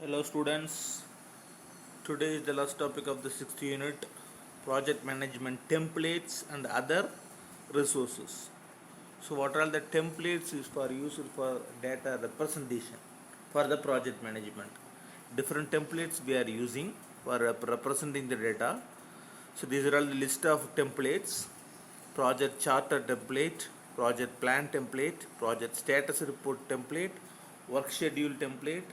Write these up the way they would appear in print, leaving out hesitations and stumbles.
Hello students, today is the last topic of the 6th unit, project management templates and other resources. So what are the templates is for use for data representation for the project management. Different templates we are using for representing the data. So these are all the list of templates: project charter template, project plan template, project status report template, work schedule template,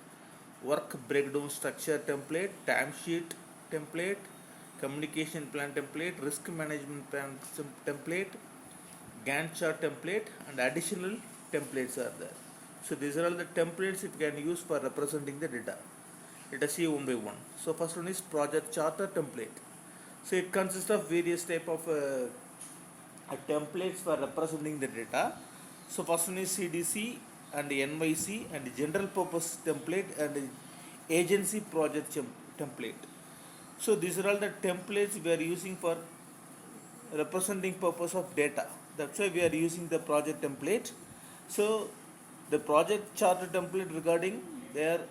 work breakdown structure template, timesheet template, communication plan template, risk management plan template, Gantt chart template, and additional templates are there. So these are all the templates it can use for representing the data. Let us see one by one. So first one is project charter template. So it consists of various type of templates for representing the data. So first one is CDC and NYC and general purpose template and agency project template. So these are all the templates we are using for representing purpose of data. That's why we are using the project template. So the project charter template regarding they are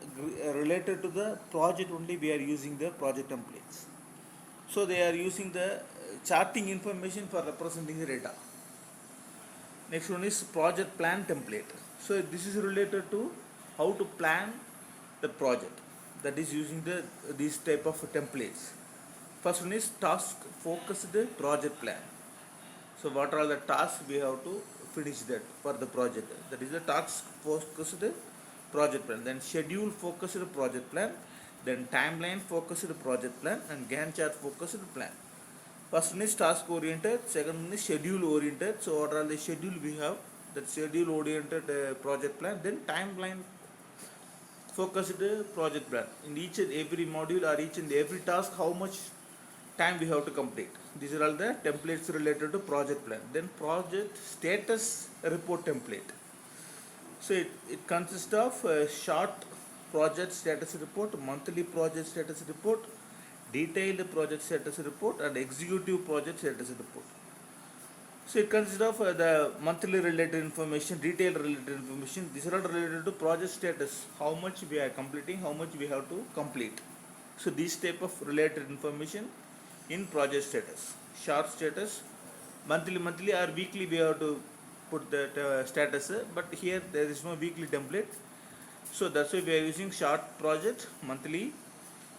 related to the project only, we are using the project templates. So they are using the charting information for representing the data. Next one is project plan template. So this is related to how to plan the project, that is using these type of templates. First one is task focused project plan. So what are the tasks we have to finish that for the project, that is the task focused project plan. Then schedule focused project plan, then timeline focused project plan, and Gantt chart focused plan. First one is task oriented, second one is schedule oriented. So what are the schedule we have, that schedule oriented project plan, then timeline focused project plan. In each and every module or each and every task, how much time we have to complete. These are all the templates related to project plan. Then project status report template. So it consists of a short project status report, monthly project status report, detailed project status report, and executive project status report. So it consists of the monthly related information, detailed related information. These are all related to project status, how much we are completing, how much we have to complete. So these type of related information in project status. Short status, monthly or weekly we have to put that status, but here there is no weekly template. So that's why we are using short project, monthly,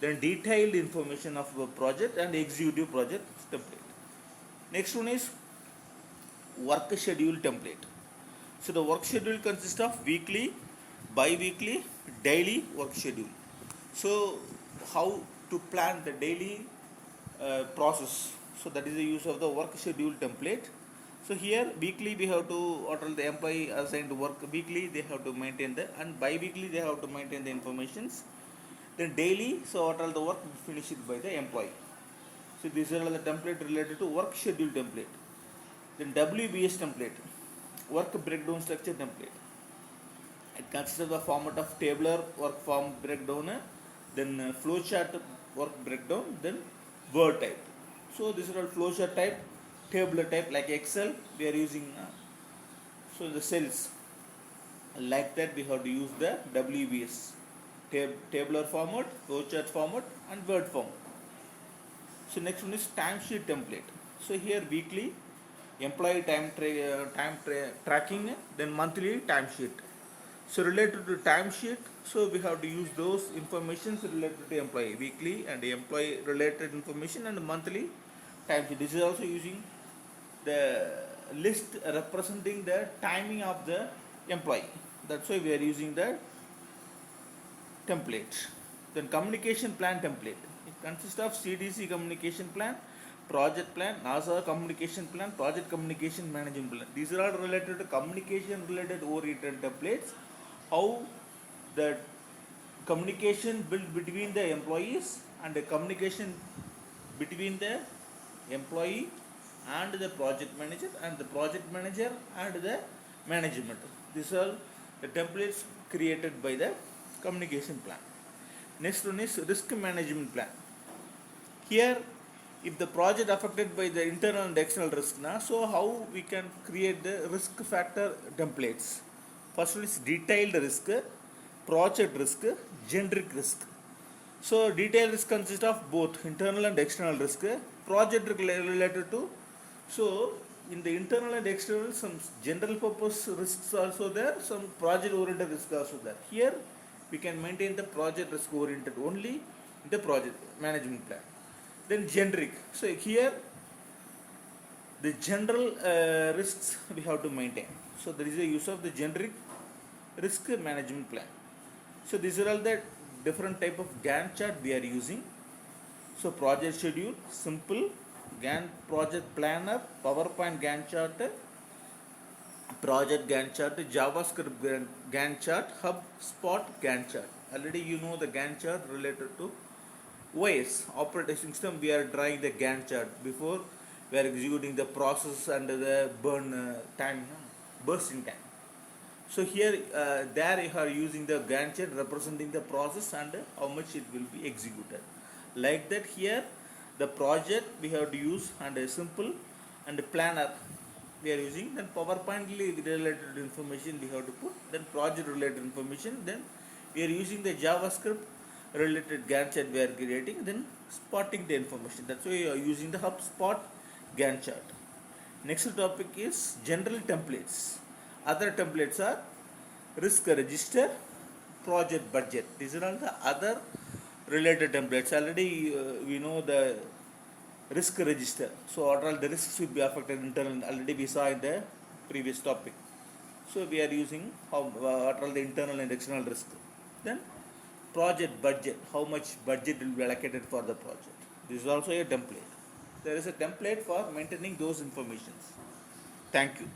then detailed information of a project and executive project template. Next one is work schedule template. So the work schedule consists of weekly, bi-weekly, daily work schedule. So how to plan the daily process. So that is the use of the work schedule template. So here weekly we have to order the employee assigned to work weekly, they have to maintain the, and bi-weekly they have to maintain the informations. Then daily, so order the work finished by the employee. So these are all the template related to work schedule template. Then WBS template, work breakdown structure template. It consists of the format of tabular work form breakdown, then flowchart work breakdown, then Word type. So these are all flowchart type, tabular type like Excel we are using. So the cells like that we have to use the WBS, tabular format, flowchart format, and Word format. So next one is timesheet template. So here weekly employee tracking, then monthly timesheet. So related to timesheet, so we have to use those informations related to employee, weekly and employee related information, and monthly timesheet. This is also using the list representing the timing of the employee. That's why we are using the template. Then communication plan template. It consists of CDC communication plan, project plan, NASA communication plan, project communication management plan. These are all related to communication related oriented templates. How the communication built between the employees and the communication between the employee and the project manager, and the project manager and the management. These are the templates created by the communication plan. Next one is risk management plan. Here, if the project affected by the internal and external risk, so how we can create the risk factor templates. First one is detailed risk, project risk, generic risk. So detailed risk consists of both internal and external risk. Project related to, so in the internal and external, some general purpose risks also there, some project oriented risk also there. Here we can maintain the project risk oriented only in the project management plan. Then generic, so here the general risks we have to maintain. So there is a use of the generic risk management plan. So these are all the different type of Gantt chart we are using. So project schedule, simple Gantt project planner, PowerPoint Gantt chart, project Gantt chart, JavaScript Gantt chart, HubSpot Gantt chart. Already you know the Gantt chart related to OS operating system. We are drawing the Gantt chart before we are executing the process under the time, bursting time. So here, there you are using the Gantt chart representing the process and how much it will be executed. Like that here, the project we have to use and a simple and a planner we are using. Then PowerPoint related information we have to put. Then project related information. Then we are using the JavaScript related Gantt chart we are creating. Then spotting the information. That's why we are using the HubSpot Gantt chart. Next topic is general templates. Other templates are risk register, project budget. These are all the other related templates. Already we know the risk register. So what all the risks will be affected internal. Already we saw in the previous topic. So we are using what are the internal and external risk. Then project budget. How much budget will be allocated for the project. This is also a template. There is a template for maintaining those informations. Thank you.